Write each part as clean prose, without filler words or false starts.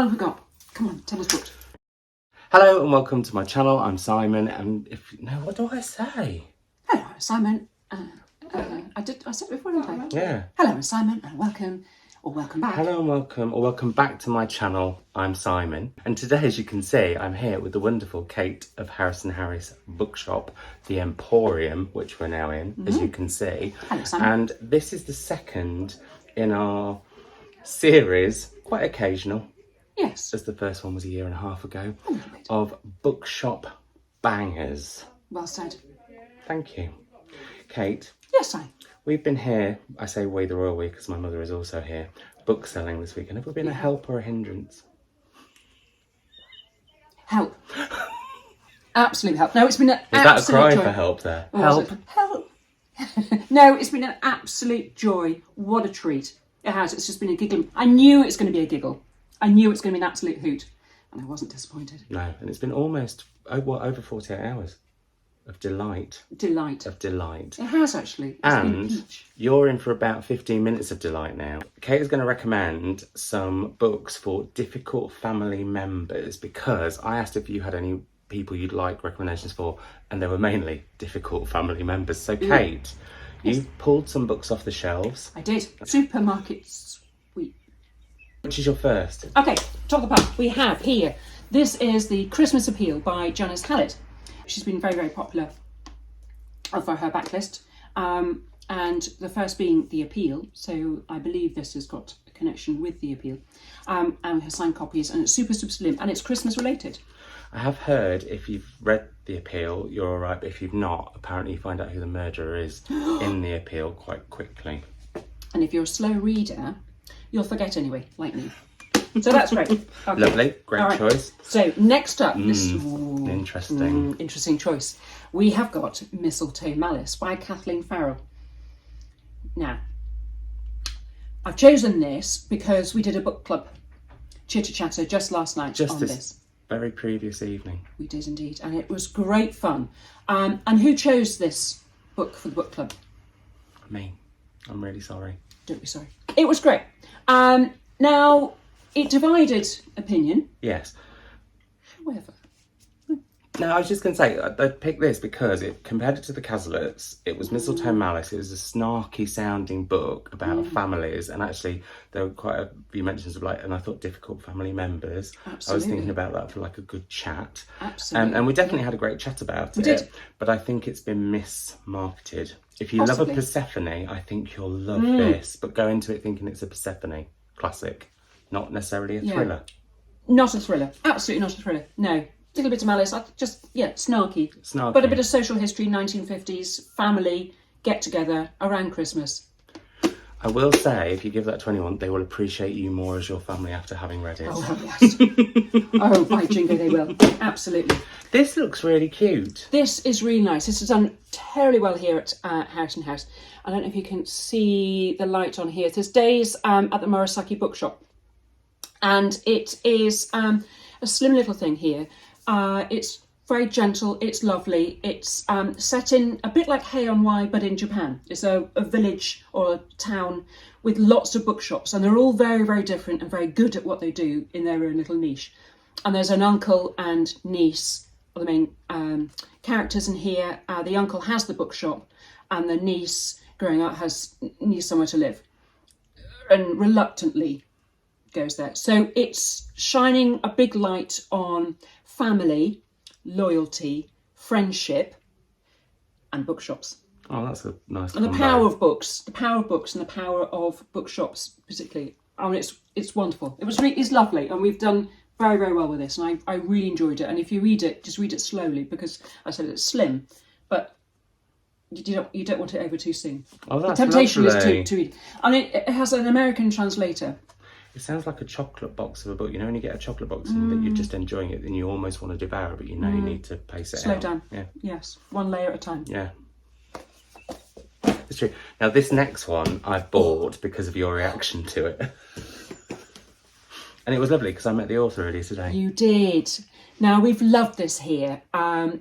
long have we got? Come on, tell us what. Hello and welcome to my channel. I'm Simon, and what do I say? Hello, I'm Simon. I said it before, didn't I? Yeah. Hello, I'm Simon, and welcome back. Hello and welcome back to my channel. I'm Simon, and today, as you can see, I'm here with the wonderful Kate of Harris & Harris Bookshop, the Emporium, which we're now in, as you can see. Hello, Simon. And this is the second in our series, quite occasional. Yes. As the first one was a year and a half ago, A little bit. of Bookshop Bangers. Well said. Thank you. Kate, Yes, I. we've been here, I say we, the royal we, because my mother is also here, book selling this weekend. Have we been a help or a hindrance? Help. Absolute help. No, it's been an Was that a absolute cry joy. for help there? Or was Help. it? Help. No, it's been an absolute joy. What a treat. It has. It's just been a giggle. I knew it's going to be a giggle. I knew it's going to be an absolute hoot. And I wasn't disappointed. No, and it's been almost, over 48 hours of delight. Delight. Of delight. It has actually. It's been a And peach. you're in for about 15 minutes of delight now. Kate is going to recommend some books for difficult family members, because I asked if you had any people you'd like recommendations for, and they were mainly difficult family members. So Kate, you pulled some books off the shelves. I did. Supermarket sweep. Which is your first? Okay, top of the pile. We have here. This is The Christmas Appeal by Janice Hallett. She's been very, very popular for her backlist. And the first being The Appeal. So I believe this has got a connection with The Appeal. And her signed copies. And it's super, super slim. And it's Christmas related. I have heard if you've read The Appeal, you're all right. But if you've not, apparently you find out who the murderer is in The Appeal quite quickly. And if you're a slow reader, you'll forget anyway, like me. So that's great. Okay. Lovely, great choice. So next up, Interesting. interesting choice. We have got Mistletoe, Malice by Kathleen Farrell. Now, I've chosen this because we did a book club chitter-chatter just last night Just on this this. very previous evening. We did indeed, and it was great fun. And who chose this book for the book club? Me. I'm really sorry. Don't be sorry. It was great. Now, it divided opinion. Yes. However, No, I was just going to say, I picked this because compared it to the Caslets, it was Mistletoe Malice. It was a snarky sounding book about families, and actually there were quite a few mentions of and I thought difficult family members. Absolutely. I was thinking about that for a good chat. Absolutely. And we definitely had a great chat about it. did. But I think it's been mismarketed. If you love Possibly. a Persephone, I think you'll love this, but go into it thinking it's a Persephone classic, not necessarily a thriller. not a thriller. Absolutely not a thriller. No. A little bit of malice. Snarky. Snarky. But a bit of social history, 1950s, family, get together around Christmas. I will say, if you give that 21, they will appreciate you more as your family after having read it. Oh, yes. Oh, by jingo, they will. Absolutely. This looks really cute. This is really nice. This is done terribly well here at Harris & Harris. I don't know if you can see the light on here. There's days at the Morisaki bookshop. And it is a slim little thing here. It's very gentle, it's lovely. It's set in a bit like Hay-on-Wye, but in Japan. It's a village or a town with lots of bookshops, and they're all very, very different and very good at what they do in their own little niche. And there's an uncle and niece, are the main characters in here. The uncle has the bookshop, and the niece, growing up, needs somewhere to live, and reluctantly goes there. So it's shining a big light on family, loyalty, friendship, and bookshops. Oh, that's a nice And the combo. power of books, and the power of bookshops particularly. I mean, it's wonderful. It's lovely, and we've done very, very well with this, and I really enjoyed it. And if you read it, just read it slowly, because I said it's slim, but you don't want it over too soon. Oh, that's the temptation lovely. is to read. And it has an American translator. It sounds like a chocolate box of a book. You know, when you get a chocolate box and that you're just enjoying it, and you almost want to devour it, but you know you need to pace it Slow out. down. Yeah. Yes, one layer at a time. Yeah. It's true. Now, this next one I bought because of your reaction to it. And it was lovely because I met the author earlier today. You did. Now, we've loved this here.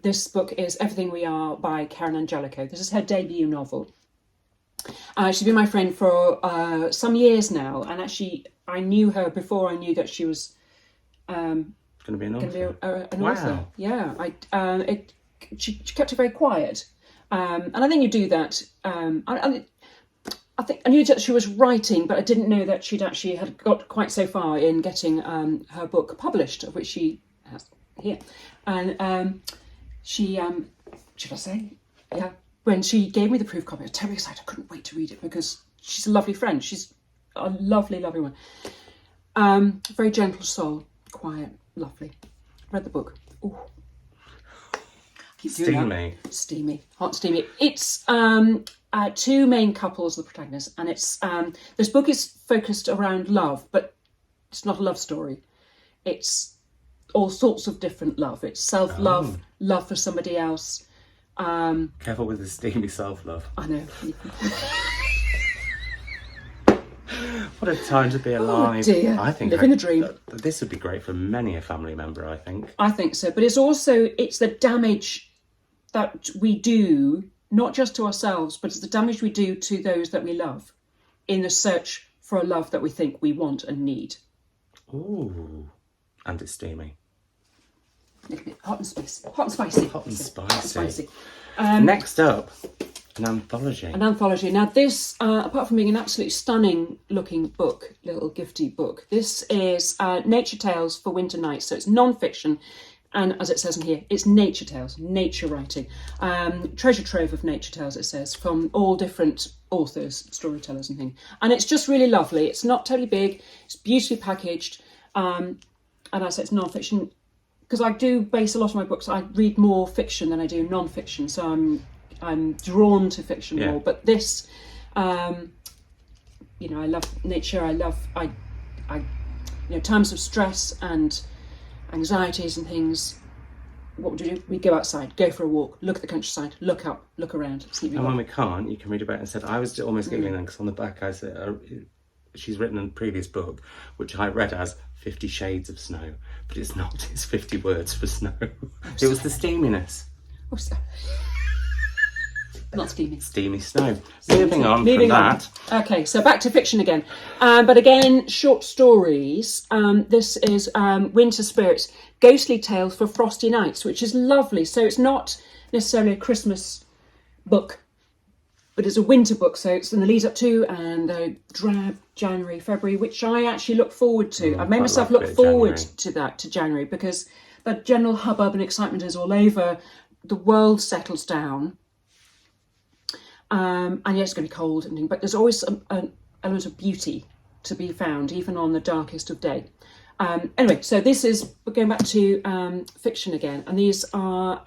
This book is Everything We Are by Karen Angelico. This is her debut novel. She's been my friend for some years now, and actually I knew her before I knew that she was Going to be an author. An author. Yeah, she kept it very quiet, and I think you do that. I think I knew that she was writing, but I didn't know that she'd actually had got quite so far in getting her book published, of which she has here. And she, should I say, yeah, when she gave me the proof copy, I was terribly excited. I couldn't wait to read it because she's a lovely friend. She's a lovely, lovely one. Very gentle soul, quiet, lovely. Read the book. Ooh. Steamy. Steamy, hot, steamy. It's two main couples, the protagonists, and it's this book is focused around love, but it's not a love story. It's all sorts of different love. It's self-love, love for somebody else. Careful with the steamy self-love. I know. What a time to be alive. Oh dear. I think living the dream. This would be great for many a family member, I think. I think so. But it's the damage that we do, not just to ourselves, but it's the damage we do to those that we love in the search for a love that we think we want and need. Ooh. And it's steamy. A little bit hot and spicy. Hot and spicy. Hot and spicy. Um, Next up, an anthology. An anthology. Now this, apart from being an absolutely stunning looking book, little gifty book, this is Nature Tales for Winter Nights. So it's non-fiction. And as it says in here, it's nature tales, nature writing. Treasure trove of nature tales, it says, from all different authors, storytellers and things. And it's just really lovely. It's not totally big. It's beautifully packaged. And as I say, it's non-fiction. Because I do base a lot of my books, I read more fiction than I do non-fiction. So I'm drawn to fiction more. But this, I love nature. I love, times of stress and anxieties and things. What would you do? We go outside, go for a walk, look at the countryside, look up, look around. And when we can't, you can read about it instead. I was almost giggling then because on the back I said she's written a previous book which I read as 50 Shades of Snow, but it's not. It's 50 words for snow. It was the steaminess. Not steamy. Steamy snow. Moving on from that. Okay, so back to fiction again. But again, short stories. This is Winter Spirits, Ghostly Tales for Frosty Nights, which is lovely. So it's not necessarily a Christmas book, but it's a winter book. So it's in the lead up to and the drab January, February, which I actually look forward to. I've made myself look forward to that, to January, because the general hubbub and excitement is all over. The world settles down. And yeah, it's going to be cold, but there's always an element of beauty to be found, even on the darkest of day. Anyway, so this is, we're going back to fiction again, and these are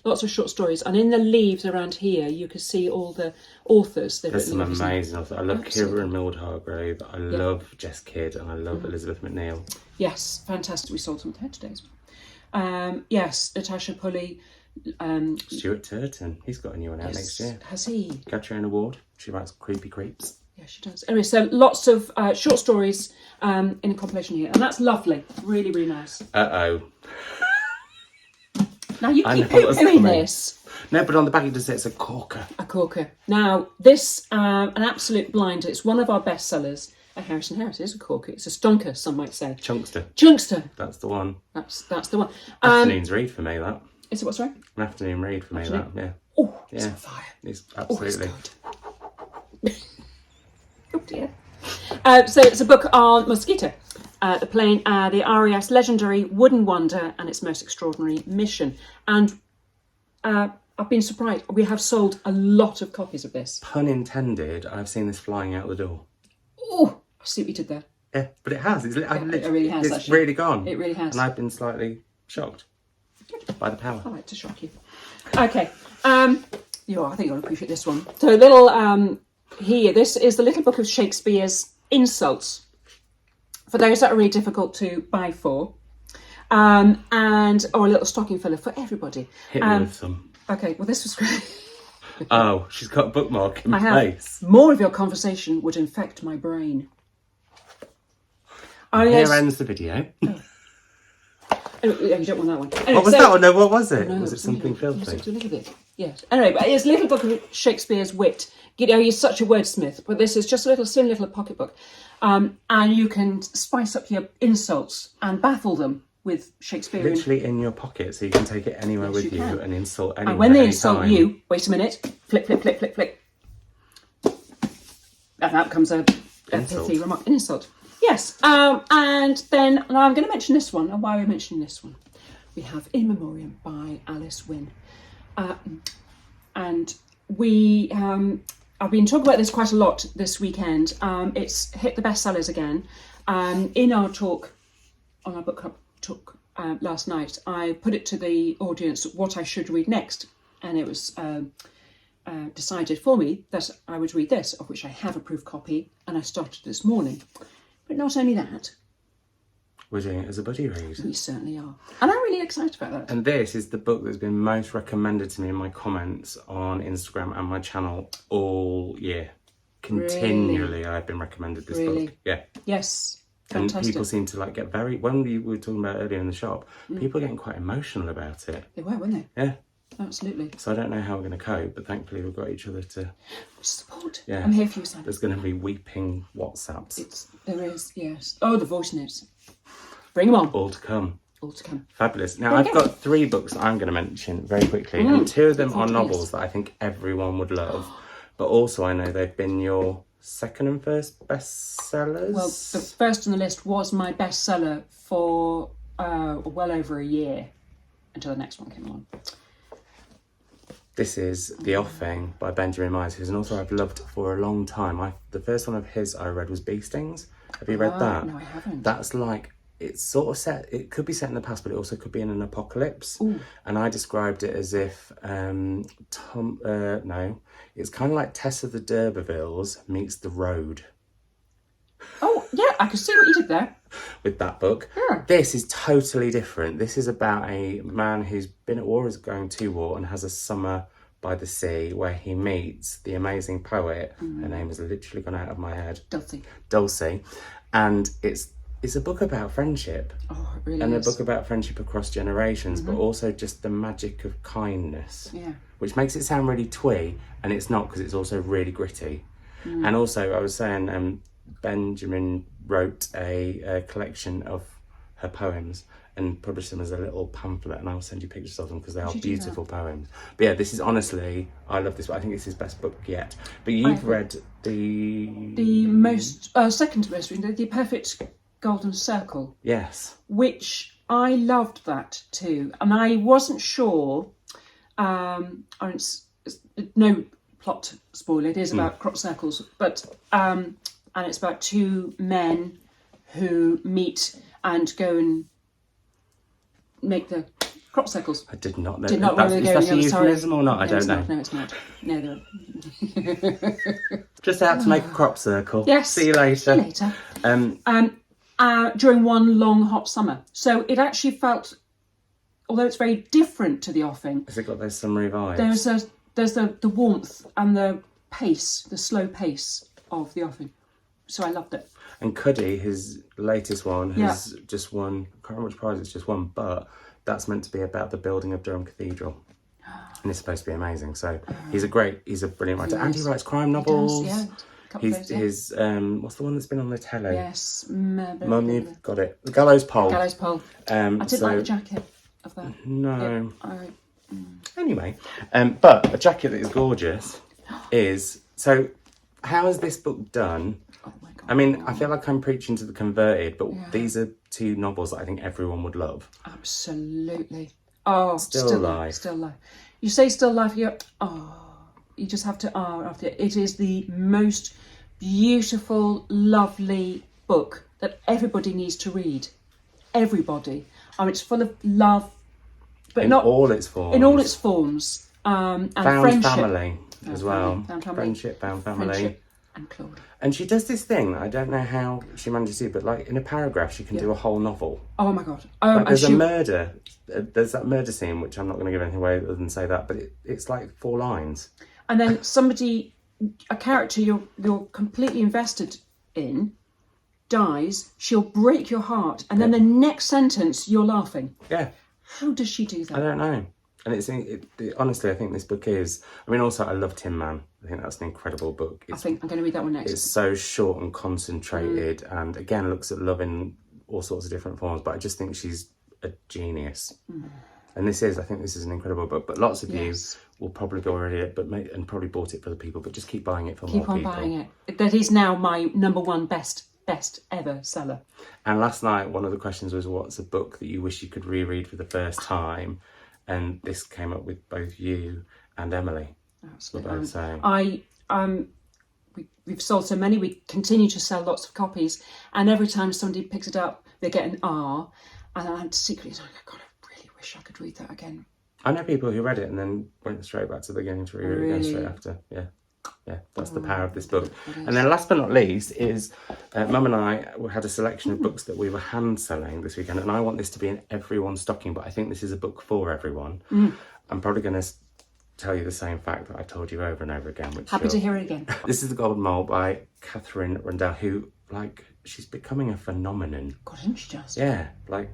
lots of short stories. And in the leaves around here, you can see all the authors. There's some amazing authors. I love Kira and Maud Hargrave. I love Jess Kidd, and I love Elizabeth McNeil. Yes, fantastic. We sold some of her today as well. Yes, Natasha Pulley. Stuart Turton, he's got a new one out next year. Has he? Catriona Ward, she writes Creepy Creeps. Yeah, she does. Anyway, so lots of short stories in a compilation here, and that's lovely. Really, really nice. Uh-oh. Now you keep doing this. No, but on the back it does say it's a corker. A corker. Now, this, an absolute blinder. It's one of our bestsellers at Harris & Harris. It is a corker. It's a stonker, some might say. Chunkster. That's the one. That's the one. Afternoon's read for me, that. Is it what, sorry? An afternoon read for me, that, yeah. Oh, it's on fire. It's absolutely. Oh dear. So it's a book on Mosquito, the RAS legendary wooden wonder and its most extraordinary mission. And I've been surprised. We have sold a lot of copies of this. Pun intended, I've seen this flying out the door. Oh, I see what you did there. Yeah, but it has. It really has, It's actually. really gone. It really has. And I've been slightly shocked by the power. I like to shock you. Okay. I think you'll appreciate this one. So a little here. This is the little book of Shakespeare's Insults. For those that are really difficult to buy for, or a little stocking filler for everybody. Hit me with some. Okay. Well, this was great. Oh, she's got a bookmark in place. More of your conversation would infect my brain. Here ends the video. Oh, you don't want that one. Anyway, What was that one? No, what was it? No, was it something filthy? Look at it. Yes. Anyway, but it's a little book of Shakespeare's wit. You know, he's such a wordsmith, but this is just a little thin little pocketbook. And you can spice up your insults and baffle them with Shakespearean. Literally in your pocket, so you can take it anywhere with you and insult anyone. And when they insult you, wait a minute, flick, flick, flick, flick, flick. And out comes a pithy remark. An insult. Yes. And then now I'm going to mention this one. And why are we mentioning this one? We have In Memoriam by Alice Winn. And we, I've been talking about this quite a lot this weekend. It's hit the bestsellers again. In our talk, on our book club talk last night, I put it to the audience what I should read next. And it was decided for me that I would read this, of which I have a proof copy, and I started this morning. But not only that, we're doing it as a buddy read. we certainly are. And I'm really excited about that. And this is the book that's been most recommended to me in my comments on Instagram and my channel all year. Continually, I've been recommended this book. Yeah. Yes. And Fantastic. people seem to like get very, when we were talking about earlier in the shop, people are getting quite emotional about it. They were, weren't they? Yeah. Absolutely. So I don't know how we're going to cope, but thankfully we've got each other to support. Yeah. I'm here for you, Simon. There's going to be weeping WhatsApps. There is, yes. Oh, the voice notes. Bring them on. All to come. All to come. Fabulous. Now, I've got 3 books that I'm going to mention very quickly, and 2 of them are novels that I think everyone would love. But also, I know they've been your second and first bestsellers. Well, the first on the list was my bestseller for well over a year until the next one came along. This is The Offing by Benjamin Myers, who's an author I've loved for a long time. The first one of his I read was Bee Stings. Have you read that? No, I haven't. That's like, it's sort of set, it could be set in the past, but it also could be in an apocalypse. Ooh. And I described it as if, it's kind of like Tessa the D'Urbervilles meets The Road. Oh, yeah, I can see what you did there. With that book. Yeah. This is totally different. This is about a man who's been at war, is going to war, and has a summer by the sea where he meets the amazing poet. Her name has literally gone out of my head. Dulcie. And it's a book about friendship. Oh, it really and is. A book about friendship across generations, but also just the magic of kindness. Yeah. Which makes it sound really twee, and it's not, because it's also really gritty. And also, I was saying, Benjamin wrote a collection of her poems and published them as a little pamphlet, and I'll send you pictures of them because they are beautiful poems. But yeah, this is honestly, I love this book. I think it's his best book yet. But you've read the most second to most recent, The Perfect Golden Circle. Yes. Which I loved that too, and I wasn't sure. It's no plot spoiler. It is about crop circles, but and it's about 2 men who meet and go and make the crop circles. I did not know. Did not know where they're going. Is that a euphemism or not? No, I don't know. No, it's not. No, they're... Just out to make a crop circle. Yes. See you later. See you later. During one long hot summer. So it actually felt, although it's very different to The Offing. Has it got those summery vibes? There's the warmth and the pace, the slow pace of The Offing. So I loved it. And Cuddy, his latest one, has just won, I can't remember which prize it's just won, but that's meant to be about the building of Durham Cathedral. And it's supposed to be amazing. So he's a brilliant writer. And he writes crime novels. He does, yeah. His what's the one that's been on the telly? Yes. Mum, you've got it. The Gallows Pole. Gallows Pole. I didn't like the jacket of that. No. Yeah, Anyway, but a jacket that is gorgeous is, so how is this book done? Oh my God. I mean, I feel like I'm preaching to the converted, but these are 2 novels that I think everyone would love. Absolutely. Oh, Still Alive. Still Alive. You say Still Alive, you just have to after it. It is the most beautiful, lovely book that everybody needs to read. Everybody. It's full of love, but not all its forms. In all its forms. And found friendship. Family as well. Found family. Friendship, found family. Friendship and Claude. And she does this thing, I don't know how she manages to do, but like in a paragraph, she can do a whole novel. Oh my God. Like there's a murder. There's that murder scene, which I'm not going to give anything away other than say that, but it's like 4 lines. And then a character you're completely invested in, dies, she'll break your heart, and then the next sentence you're laughing. Yeah. How does she do that? I don't know. And honestly, I think this book is... I mean, also, I love Tin Man. I think that's an incredible book. I think I'm going to read that one next. It's so short and concentrated, and again, looks at love in all sorts of different forms, but I just think she's a genius. And I think this is an incredible book, but lots of you will probably have already read it, and probably bought it for the people, but just keep buying it for more people. Keep on buying it. That is now my #1 best ever seller. And last night, one of the questions was, what's a book that you wish you could reread for the first time? And this came up with both you and Emily. Absolutely. We've sold so many, we continue to sell lots of copies, and every time somebody picks it up, they get an R, and I'm secretly like, God, I really wish I could read that again. I know people who read it and then went straight back to the beginning to read it again straight after. Yeah, that's the power of this book. And then last but not least is Mum and I had a selection of books that we were hand selling this weekend, and I want this to be in everyone's stocking, but I think this is a book for everyone. I'm probably going to tell you the same fact that I told you over and over again. Happy to hear it again. This is The Golden Mole by Catherine Rundell, who, she's becoming a phenomenon. God, isn't she just? Yeah, the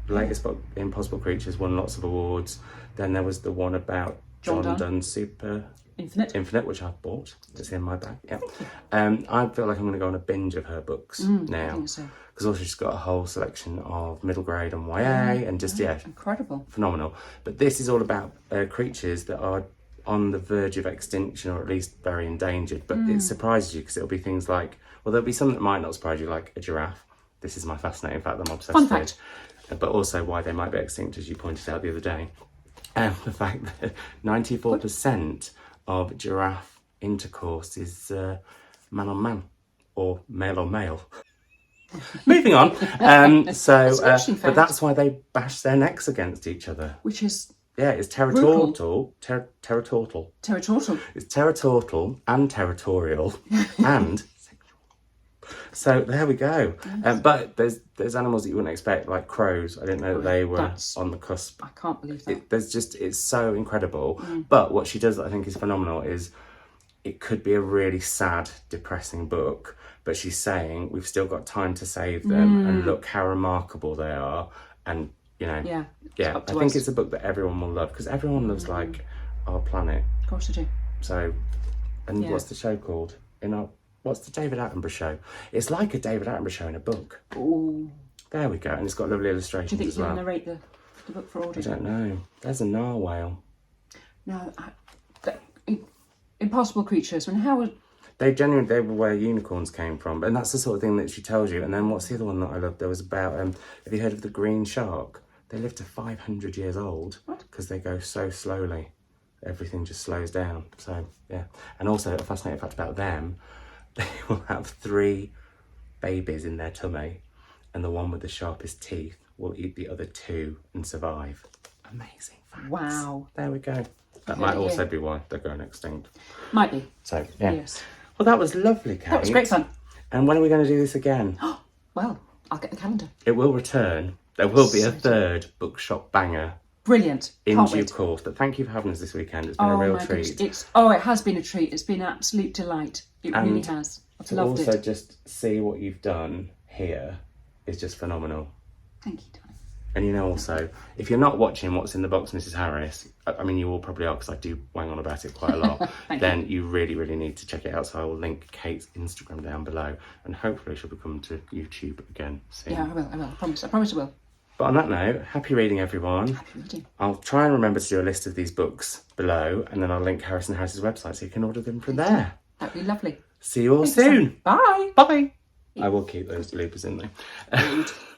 latest book, Impossible Creatures, won lots of awards. Then there was the one about John Donne's Super... Infinite, which I've bought. It's in my bag. Yeah. I feel like I'm going to go on a binge of her books now. I think so. Because also she's got a whole selection of middle grade and YA and just incredible, phenomenal. But this is all about creatures that are on the verge of extinction, or at least very endangered. But it surprises you because it'll be things like, well, there'll be some that might not surprise you, like a giraffe. This is my fascinating fact that I'm obsessed with. Fun fact. But also why they might be extinct, as you pointed out the other day. The fact that 94% of giraffe intercourse is man on man, or male on male. Moving on. But that's why they bash their necks against each other. Which is... Yeah, it's territorial. Territorial. It's territorial and territorial and sexual. So there we go. But there's animals that you wouldn't expect, like crows. I didn't know that they were on the cusp. I can't believe that. It's so incredible. But what she does that I think is phenomenal is it could be a really sad, depressing book, but she's saying we've still got time to save them, and look how remarkable they are. And I think it's a book that everyone will love, because everyone loves our planet. Of course they do. So, and what's the show called? What's the David Attenborough show? It's like a David Attenborough show in a book. Ooh. There we go, and it's got lovely illustrations as well. Do you think you're going to narrate the book for audio? I don't know. There's a narwhale. No, Impossible Creatures. And how would... They were where unicorns came from, and that's the sort of thing that she tells you. And then what's the other one that I love? There was about, have you heard of the green shark? They live to 500 years old because they go so slowly. Everything just slows down. So, yeah. And also, a fascinating fact about them, they will have 3 babies in their tummy, and the one with the sharpest teeth will eat the other 2 and survive. Amazing facts. Wow. There we go. That might also be why they're going extinct. Might be. So, yeah. Yes. Well, that was lovely, Kate. That was great fun. And when are we going to do this again? Well, I'll get the calendar. It will return. There will be a third Bookshop Banger. Brilliant. In due course. But thank you for having us this weekend. It's been a real treat. It has been a treat. It's been an absolute delight. It really has. I've loved it. To also just see what you've done here is just phenomenal. Thank you, darling. And also, if you're not watching What's in the Box, Mrs. Harris, I mean, you all probably are, because I do wang on about it quite a lot, then you really, really need to check it out. So I will link Kate's Instagram down below, and hopefully she'll be coming to YouTube again soon. Yeah, I will. I promise I will. But on that note, happy reading, everyone. Happy reading. I'll try and remember to do a list of these books below, and then I'll link Harrison Harris's website so you can order them from there. That'd be lovely. See you all soon. Bye. Bye. I will keep those bloopers in there.